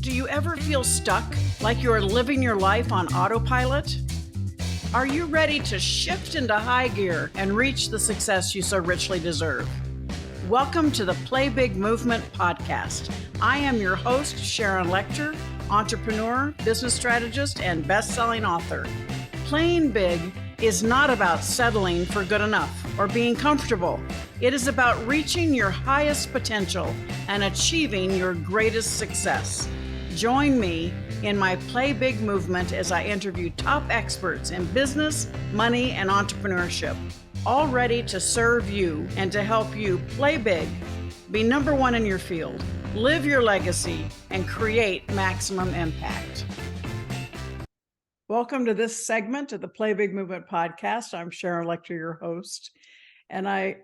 Do you ever feel stuck, like you are living your life on autopilot? Are you ready to shift into high gear and reach the success you so richly deserve? Welcome to the Play Big Movement podcast. I am your host, Sharon Lecter, entrepreneur, business strategist, and best-selling author. Playing big is not about settling for good enough or being comfortable. It is about reaching your highest potential and achieving your greatest success. Join me in my Play Big movement as I interview top experts in business, money, and entrepreneurship, all ready to serve you and to help you play big, be number one in your field, live your legacy, and create maximum impact. Welcome to this segment of the Play Big Movement podcast. I'm Sharon Lecter, your host, and I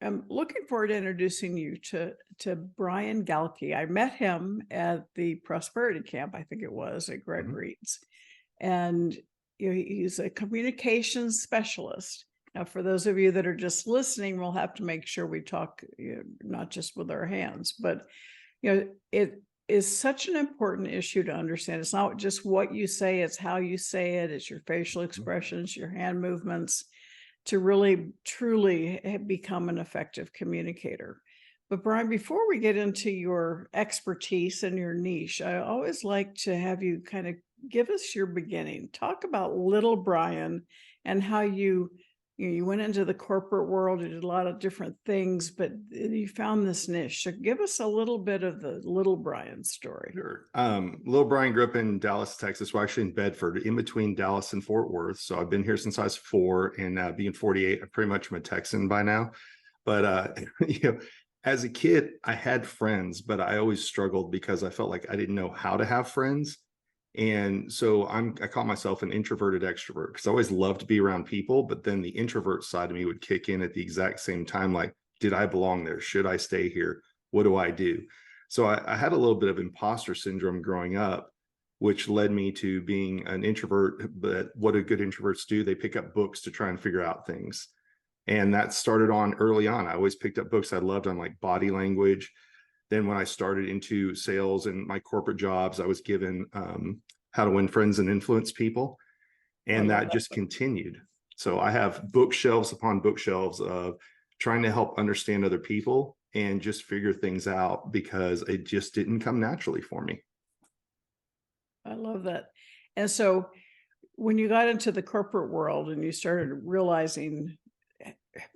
am looking forward to introducing you to Brian Galke. I met him at the Prosperity Camp, I think it was, at Greg Reed's. And he's a communications specialist. Now, for those of you that are just listening, we'll have to make sure we talk not just with our hands, but it is such an important issue to understand. It's not just what you say, it's how you say it, it's your facial expressions, your hand movements, to really, truly become an effective communicator. But Brian, before we get into your expertise and your niche, I always like to have you kind of give us your beginning. Talk about little Brian and how you went into the corporate world, you did a lot of different things, but you found this niche. So give us a little bit of the little Brian story. Sure. Little Brian grew up in Dallas, Texas. We're actually in Bedford, in between Dallas and Fort Worth. So I've been here since I was 4, and being 48, I pretty much am a Texan by now. But as a kid, I had friends, but I always struggled because I felt like I didn't know how to have friends. And so I call myself an introverted extrovert because I always loved to be around people, but then the introvert side of me would kick in at the exact same time. Like, did I belong there? Should I stay here? What do I do? So I had a little bit of imposter syndrome growing up, which led me to being an introvert. But what do good introverts do? They pick up books to try and figure out things. And that started on early on. I always picked up books I loved on like body language. Then when I started into sales and my corporate jobs, I was given How to Win Friends and Influence People. And that just continued. So I have bookshelves upon bookshelves of trying to help understand other people and just figure things out because it just didn't come naturally for me. I love that. And so when you got into the corporate world and you started realizing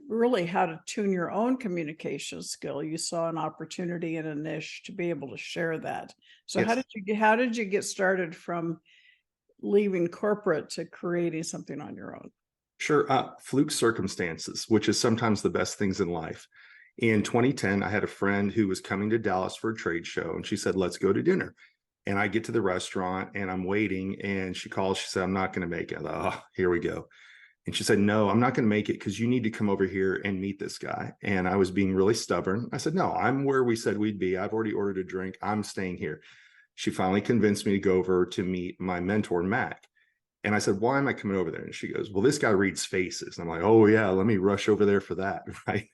really how to tune your own communication skill, you saw an opportunity and a niche to be able to share that. So Yes. how did you get started from leaving corporate to creating something on your own? Sure. Fluke circumstances, which is sometimes the best things in life. In 2010, I had a friend who was coming to Dallas for a trade show, and she said, let's go to dinner. And I get to the restaurant and I'm waiting, and she calls, she said, I'm not going to make it. Oh, here we go. And she said, no, I'm not going to make it because you need to come over here and meet this guy. And I was being really stubborn. I said, no, I'm where we said we'd be. I've already ordered a drink. I'm staying here. She finally convinced me to go over to meet my mentor, Mac. And I said, why am I coming over there? And she goes, well, this guy reads faces. And I'm like, oh yeah, let me rush over there for that. Right.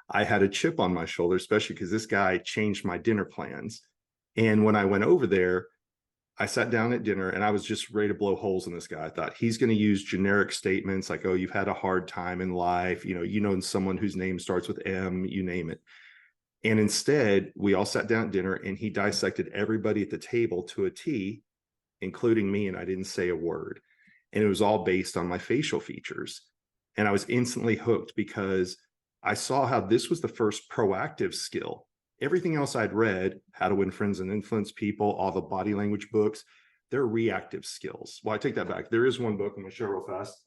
I had a chip on my shoulder, especially because this guy changed my dinner plans. And when I went over there, I sat down at dinner and I was just ready to blow holes in this guy. I thought he's going to use generic statements like, oh, you've had a hard time in life. You know, someone whose name starts with M, you name it. And instead, we all sat down at dinner and he dissected everybody at the table to a T, including me. And I didn't say a word. And it was all based on my facial features. And I was instantly hooked because I saw how this was the first proactive skill. Everything else I'd read, How to Win Friends and Influence People, all the body language books, they're reactive skills. Well, I take that back. There is one book I'm going to show real fast.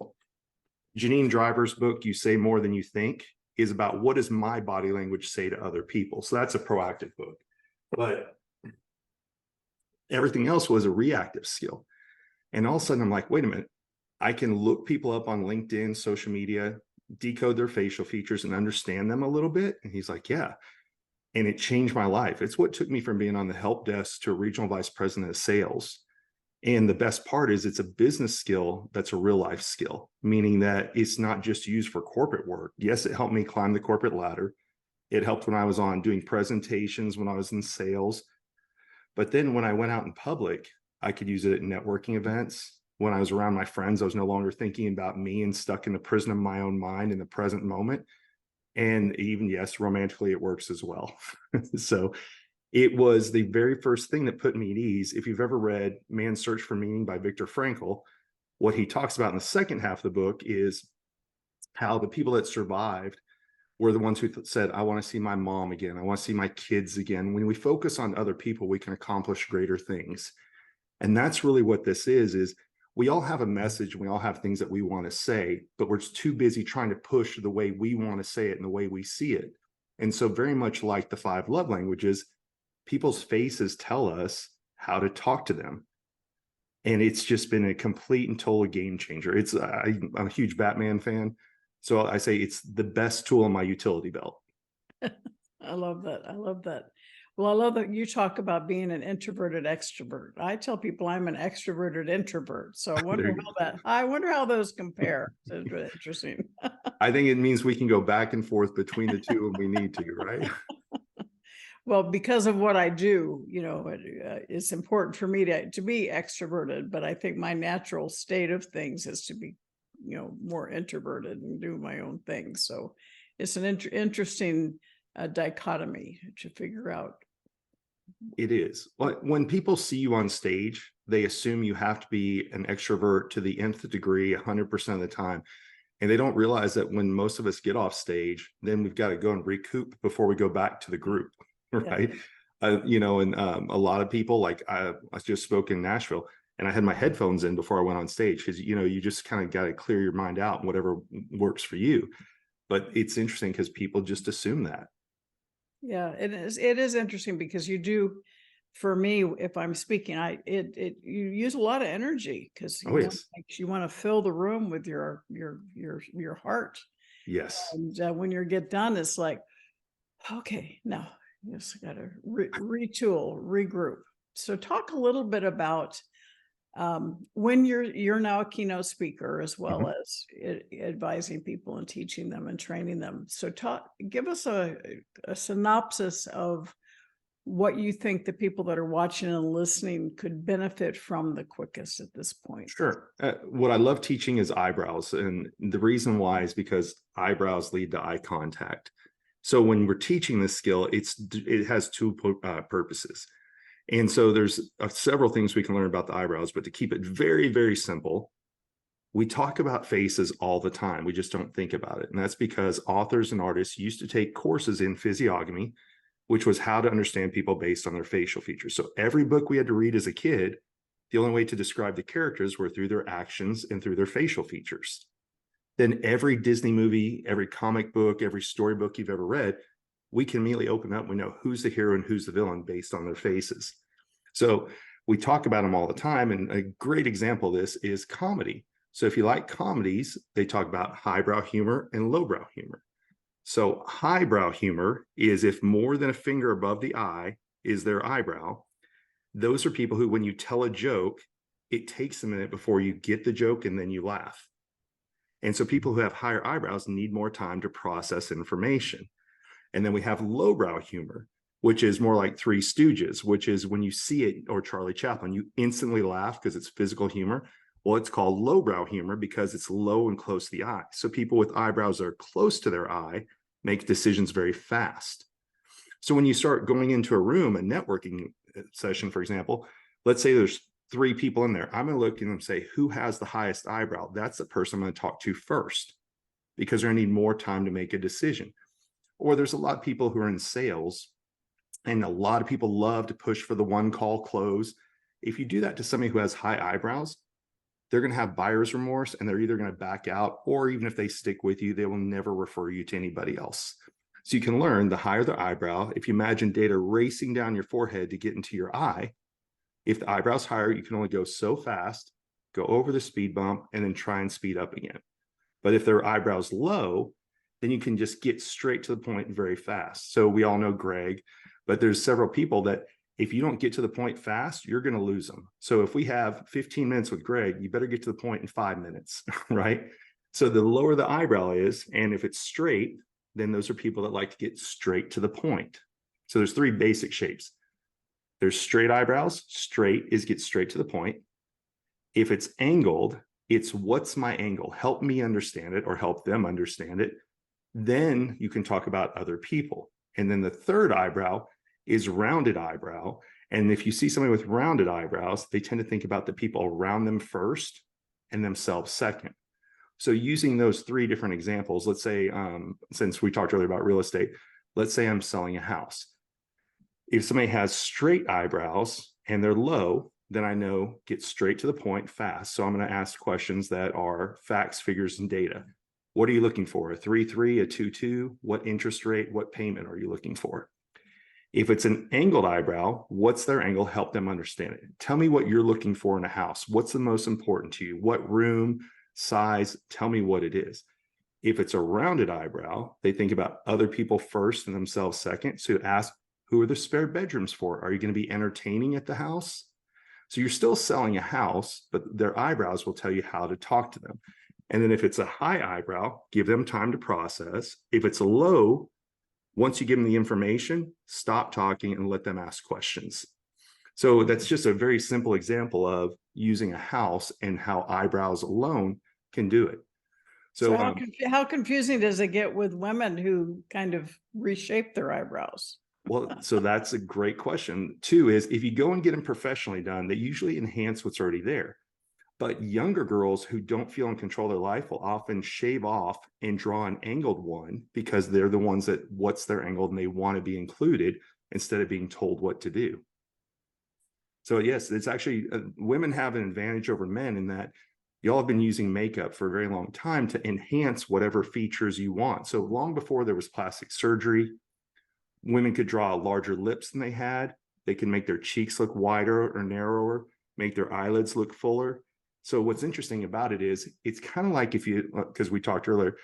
Janine Driver's book, You Say More Than You Think, is about what does my body language say to other people. So that's a proactive book. But everything else was a reactive skill. And all of a sudden I'm like, wait a minute, I can look people up on LinkedIn, social media, decode their facial features and understand them a little bit. And he's like, yeah. And it changed my life. It's what took me from being on the help desk to a regional vice president of sales. And the best part is it's a business skill that's a real life skill, meaning that it's not just used for corporate work. Yes, it helped me climb the corporate ladder. It helped when I was on doing presentations, when I was in sales. But then when I went out in public, I could use it at networking events. When I was around my friends, I was no longer thinking about me and stuck in the prison of my own mind in the present moment. And even, yes, romantically, it works as well. So it was the very first thing that put me at ease. If you've ever read Man's Search for Meaning by Viktor Frankl, what he talks about in the second half of the book is how the people that survived were the ones who said, I want to see my mom again. I want to see my kids again. When we focus on other people, we can accomplish greater things. And that's really what this is we all have a message. We all have things that we want to say, but we're too busy trying to push the way we want to say it and the way we see it. And so very much like the 5 love languages, people's faces tell us how to talk to them. And it's just been a complete and total game changer. I'm a huge Batman fan. So I say it's the best tool in my utility belt. I love that. I love that. Well, I love that you talk about being an introverted extrovert. I tell people I'm an extroverted introvert. So I wonder how those compare. It's really interesting. I think it means we can go back and forth between the two when we need to, right? Well, because of what I do, it's important for me to be extroverted, but I think my natural state of things is to be, more introverted and do my own thing. So it's an interesting dichotomy to figure out. It is. When people see you on stage, they assume you have to be an extrovert to the nth degree 100% of the time. And they don't realize that when most of us get off stage, then we've got to go and recoup before we go back to the group, right? Yeah. And a lot of people, like I just spoke in Nashville and I had my headphones in before I went on stage because, you just kind of got to clear your mind out and whatever works for you. But it's interesting because people just assume that. Yeah, it is interesting because you do, for me, if I'm speaking, you use a lot of energy because you want to fill the room with your heart. Yes. And when you get done, it's like, okay, now you just got to retool, regroup. So talk a little bit about when you're now a keynote speaker as well as advising people and teaching them and training them. So give us a synopsis of what you think the people that are watching and listening could benefit from the quickest at this point. Sure. What I love teaching is eyebrows. And the reason why is because eyebrows lead to eye contact. So when we're teaching this skill, it has 2 purposes. And so there's several things we can learn about the eyebrows, but to keep it very, very simple, we talk about faces all the time. We just don't think about it. And that's because authors and artists used to take courses in physiognomy, which was how to understand people based on their facial features. So every book we had to read as a kid, the only way to describe the characters were through their actions and through their facial features. Then every Disney movie, every comic book, every storybook you've ever read, we can immediately open up. We know who's the hero and who's the villain based on their faces. So we talk about them all the time. And a great example of this is comedy. So if you like comedies, they talk about highbrow humor and lowbrow humor. So highbrow humor is if more than a finger above the eye is their eyebrow. Those are people who, when you tell a joke, it takes a minute before you get the joke and then you laugh. And so people who have higher eyebrows need more time to process information. And then we have lowbrow humor, which is more like Three Stooges, which is when you see it, or Charlie Chaplin, you instantly laugh because it's physical humor. Well, it's called lowbrow humor because it's low and close to the eye. So people with eyebrows that are close to their eye make decisions very fast. So when you start going into a room, a networking session, for example, let's say there's 3 people in there. I'm going to look at them and say, who has the highest eyebrow? That's the person I'm going to talk to first because they're going to need more time to make a decision. Or there's a lot of people who are in sales and a lot of people love to push for the one call close. If you do that to somebody who has high eyebrows, they're going to have buyer's remorse and they're either going to back out, or even if they stick with you, they will never refer you to anybody else. So you can learn the higher the eyebrow. If you imagine data racing down your forehead to get into your eye, if the eyebrow's higher, you can only go so fast, go over the speed bump, and then try and speed up again. But if their eyebrow's low, then you can just get straight to the point very fast. So we all know Greg, but there's several people that if you don't get to the point fast, you're going to lose them. So if we have 15 minutes with Greg, you better get to the point in 5 minutes, right? So the lower the eyebrow is, and if it's straight, then those are people that like to get straight to the point. So there's 3 basic shapes: There's straight eyebrows. Straight is get straight to the point. If it's angled, it's what's my angle? Help me understand it or help them understand it. Then you can talk about other people. And then the third eyebrow is rounded eyebrow. And if you see somebody with rounded eyebrows, they tend to think about the people around them first and themselves second. So using those three different examples, let's say, since we talked earlier about real estate, let's say I'm selling a house. If somebody has straight eyebrows and they're low, then I know get straight to the point fast. So I'm going to ask questions that are facts, figures, and data. What are you looking for? A 3.3, a 2.2? What interest rate, what payment are you looking for? If it's an angled eyebrow, what's their angle? Help them understand it. Tell me what you're looking for in a house. What's the most important to you? What room, size? Tell me what it is. If it's a rounded eyebrow, they think about other people first and themselves second. So ask, who are the spare bedrooms for? Are you going to be entertaining at the house? So you're still selling a house, but their eyebrows will tell you how to talk to them. And then if it's a high eyebrow, give them time to process. If it's a low, once you give them the information, stop talking and let them ask questions. So that's just a very simple example of using a house and how eyebrows alone can do it. So how confusing does it get with women who kind of reshape their eyebrows? Well, so that's a great question. Two is if you go and get them professionally done, they usually enhance what's already there. But younger girls who don't feel in control of their life will often shave off and draw an angled one because they're the ones that what's their angled and they want to be included instead of being told what to do. So yes, it's actually women have an advantage over men in that y'all have been using makeup for a very long time to enhance whatever features you want. So long before there was plastic surgery, women could draw larger lips than they had. They can make their cheeks look wider or narrower, make their eyelids look fuller. So what's interesting about it is it's kind of like if you, because we talked earlier,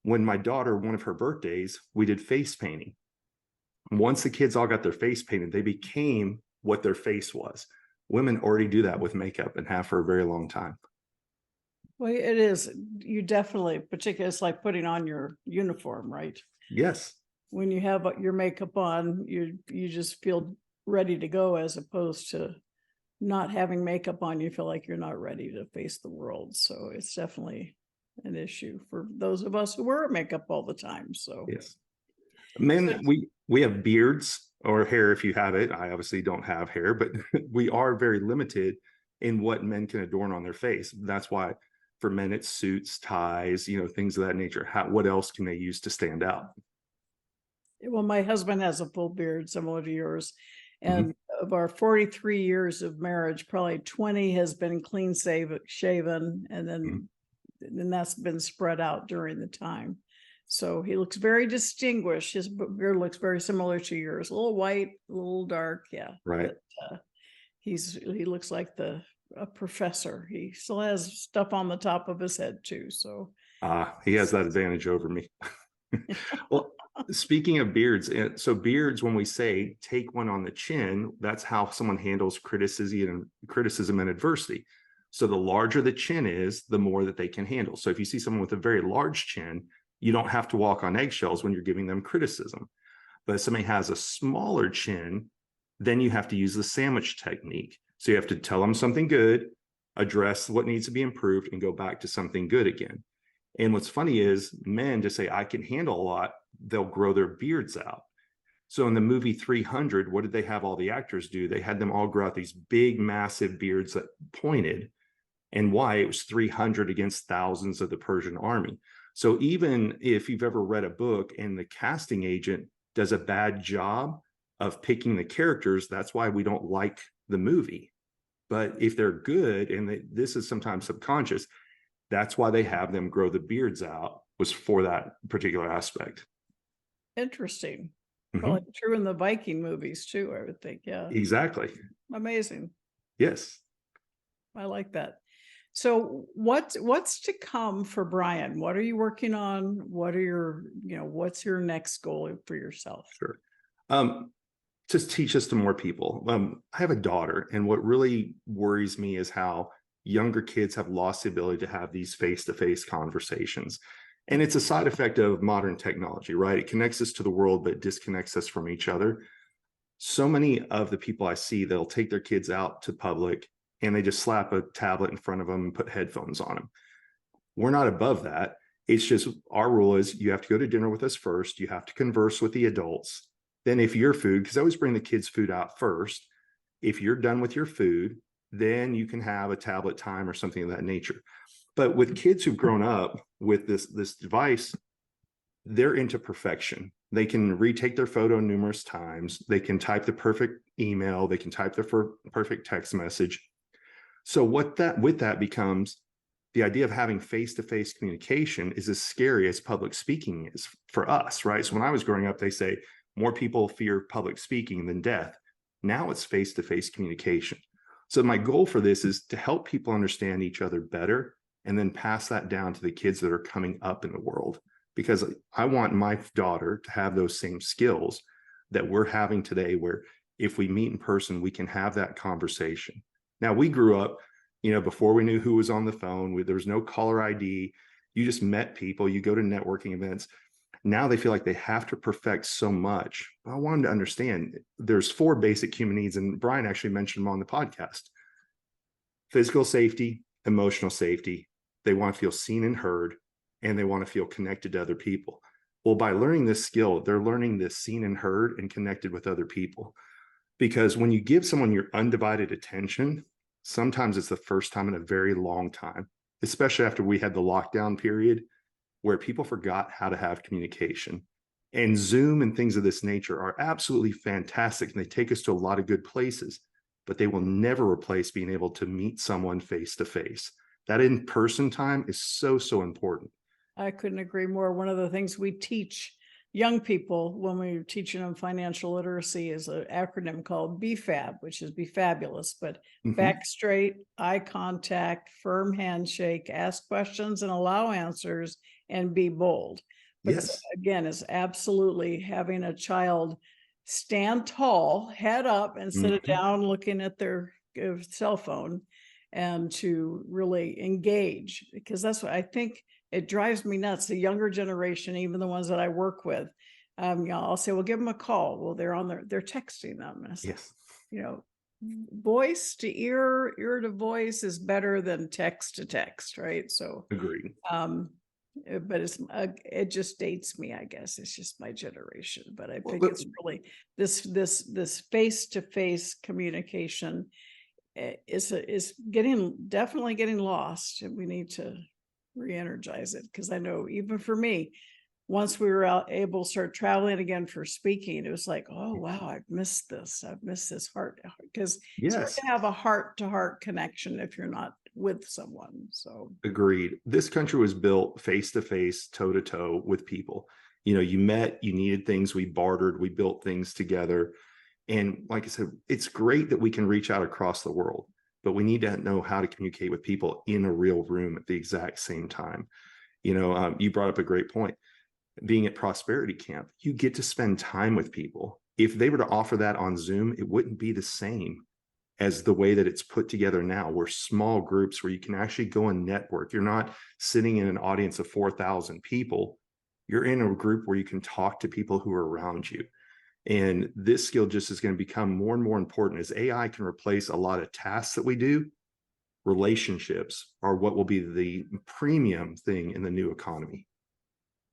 when my daughter, one of her birthdays, we did face painting. Once the kids all got their face painted, they became what their face was. Women already do that with makeup and have for a very long time. Well, it is. You definitely, particularly, it's like putting on your uniform, right? Yes. When you have your makeup on, you just feel ready to go, as opposed to not having makeup on, you feel like you're not ready to face the world. So it's definitely an issue for those of us who wear makeup all the time. So yes, men, we have beards or hair if you have it. I obviously don't have hair, but we are very limited in what men can adorn on their face. That's why for men it's suits, ties, things of that nature. What else can they use to stand out? Well, my husband has a full beard similar to yours. And of our 43 years of marriage, probably 20 has been clean shaven, and then that's been spread out during the time. So he looks very distinguished. His beard looks very similar to yours, a little white, a little dark. Yeah. Right. But, he looks like a professor. He still has stuff on the top of his head too. So he has that advantage over me. Well, speaking of beards, so beards, when we say take one on the chin, that's how someone handles criticism and adversity. So the larger the chin is, the more that they can handle. So if you see someone with a very large chin, you don't have to walk on eggshells when you're giving them criticism. But if somebody has a smaller chin, then you have to use the sandwich technique. So you have to tell them something good, address what needs to be improved, and go back to something good again. And what's funny is men just say, I can handle a lot. They'll grow their beards out. So in the movie 300, what did they have all the actors do? They had them all grow out these big, massive beards that pointed. And why? It was 300 against thousands of the Persian army. So even if you've ever read a book and the casting agent does a bad job of picking the characters, that's why we don't like the movie. But if they're good, and this is sometimes subconscious, that's why they have them grow the beards out, was for that particular aspect. Interesting. Probably true in the Viking movies too, I would think. Yeah. Exactly. Amazing. Yes. I like that. So what's to come for Brian? What are you working on? What are what's your next goal for yourself? Sure. Just teach this to more people. I have a daughter, and what really worries me is how younger kids have lost the ability to have these face-to-face conversations. And it's a side effect of modern technology, right? It connects us to the world, but disconnects us from each other. So many of the people I see, they'll take their kids out to public and they just slap a tablet in front of them and put headphones on them. We're not above that. It's just our rule is you have to go to dinner with us first. You have to converse with the adults. Then if your food, because I always bring the kids' food out first, if you're done with your food, then you can have a tablet time or something of that nature. But with kids who've grown up with this device, they're into perfection. They can retake their photo numerous times. They can type the perfect email. They can type the perfect text message. So with that becomes the idea of having face-to-face communication is as scary as public speaking is for us, right? So when I was growing up, they say more people fear public speaking than death. Now it's face-to-face communication. So my goal for this is to help people understand each other better and then pass that down to the kids that are coming up in the world, because I want my daughter to have those same skills that we're having today, where if we meet in person, we can have that conversation. Now, we grew up, before we knew who was on the phone, there was no caller ID. You just met people, you go to networking events. Now they feel like they have to perfect so much. I wanted to understand there's 4 basic human needs, and Brian actually mentioned them on the podcast. Physical safety, emotional safety. They want to feel seen and heard, and they want to feel connected to other people. Well, by learning this skill, they're learning this seen and heard and connected with other people. Because when you give someone your undivided attention, sometimes it's the first time in a very long time, especially after we had the lockdown period where people forgot how to have communication. And Zoom and things of this nature are absolutely fantastic, and they take us to a lot of good places, but they will never replace being able to meet someone face to face. That in-person time is so, so important. I couldn't agree more. One of the things we teach young people when we're teaching them financial literacy is an acronym called BFAB, which is be fabulous, but back straight, eye contact, firm handshake, ask questions and allow answers, and be bold. But Yes. again, it's absolutely having a child stand tall, head up instead of down looking at their cell phone, and to really engage, because that's what I think it drives me nuts. The younger generation, even the ones that I work with, I'll say, well, give them a call. Well, they're texting them. And it's like, Yes. Voice to ear, ear to voice is better than text to text, right? So, Agreed. but it just dates me, I guess. It's just my generation. But I think Well, it's really this face-to-face communication is definitely getting lost, and we need to re-energize it, because I know even for me, once we were able to start traveling again for speaking, it was like, oh wow, I've missed this heart, because it's hard yes. to have a heart-to-heart connection if you're not with someone. So Agreed. This country was built face to face, toe to toe with people. You met, you needed things, we bartered, we built things together. And like I said, it's great that we can reach out across the world, but we need to know how to communicate with people in a real room at the exact same time. You brought up a great point. Being at Prosperity Camp, you get to spend time with people. If they were to offer that on Zoom, it wouldn't be the same as the way that it's put together now. We're small groups where you can actually go and network. You're not sitting in an audience of 4,000 people. You're in a group where you can talk to people who are around you. And this skill just is going to become more and more important as AI can replace a lot of tasks that we do. Relationships are what will be the premium thing in the new economy.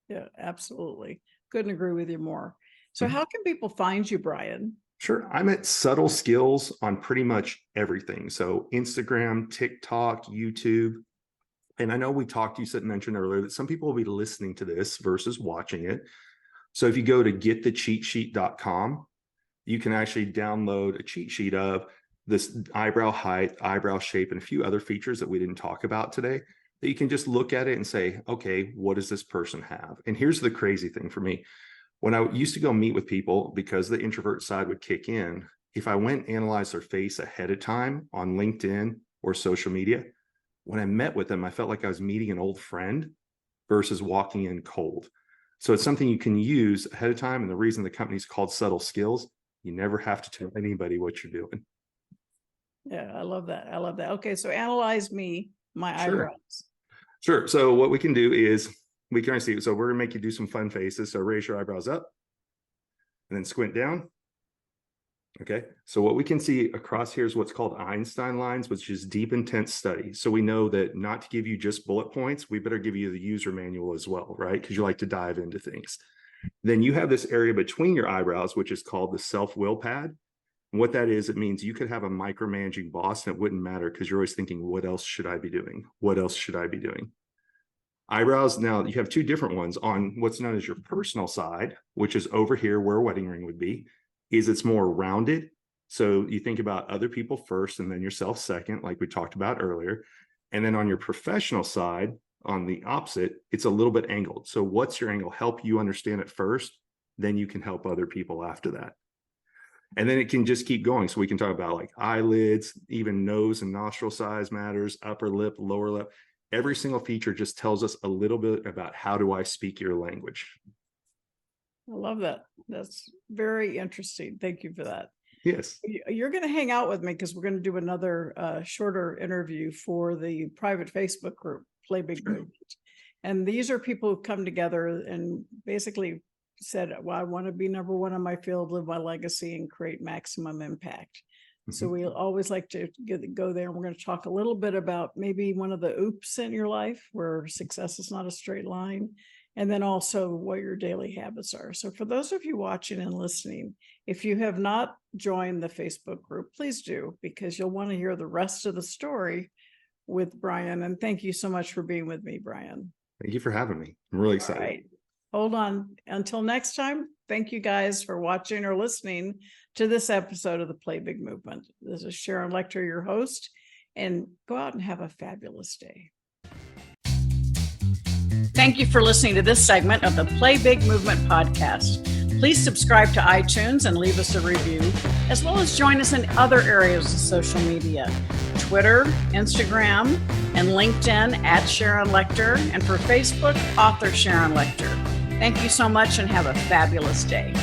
yeah, absolutely. Couldn't agree with you more. So how can people find you, Brian? Sure. I'm at Subtle Skills on pretty much everything. So Instagram, TikTok, YouTube. And I know you mentioned earlier that some people will be listening to this versus watching it. So if you go to getthecheatsheet.com, you can actually download a cheat sheet of this eyebrow height, eyebrow shape, and a few other features that we didn't talk about today, that you can just look at it and say, okay, what does this person have? And here's the crazy thing for me. When I used to go meet with people, because the introvert side would kick in, if I went and analyzed their face ahead of time on LinkedIn or social media, when I met with them, I felt like I was meeting an old friend versus walking in cold. So it's something you can use ahead of time. And the reason the company's called Subtle Skills, you never have to tell anybody what you're doing. Yeah, I love that. I love that. Okay, so analyze my eyebrows. Sure. So what we can do is we can see. So we're going to make you do some fun faces. So raise your eyebrows up and then squint down Okay, so what we can see across here is what's called Einstein lines, which is deep, intense study. So we know that not to give you just bullet points, we better give you the user manual as well, right? Because you like to dive into things. Then you have this area between your eyebrows, which is called the self-will pad. And what that is, it means you could have a micromanaging boss and it wouldn't matter because you're always thinking, what else should I be doing? What else should I be doing? Eyebrows, now you have two different ones. On what's known as your personal side, which is over here where a wedding ring would be, is it's more rounded. So you think about other people first and then yourself second, like we talked about earlier. And then on your professional side, on the opposite, it's a little bit angled. So what's your angle? Help you understand it first, then you can help other people after that. And then it can just keep going. So we can talk about like eyelids, even nose and nostril size matters, upper lip, lower lip. Every single feature just tells us a little bit about how do I speak your language. I love that. That's very interesting. Thank you for that. Yes. You're going to hang out with me because we're going to do another shorter interview for the private Facebook group, Play Big Movement. And these are people who've come together and basically said, well, I want to be number one in my field, live my legacy, and create maximum impact. So we always like to go there. And we're going to talk a little bit about maybe one of the oops in your life where success is not a straight line. And then also what your daily habits are. So for those of you watching and listening, if you have not joined the Facebook group, please do, because you'll want to hear the rest of the story with Brian. And thank you so much for being with me, Brian. Thank you for having me. I'm really excited. All right. Hold on. Until next time, thank you guys for watching or listening to this episode of the Play Big Movement. This is Sharon Lecter, your host, and go out and have a fabulous day. Thank you for listening to this segment of the Play Big Movement podcast. Please subscribe to iTunes and leave us a review, as well as join us in other areas of social media, Twitter, Instagram, and LinkedIn at Sharon Lecter, and for Facebook, author Sharon Lecter. Thank you so much and have a fabulous day.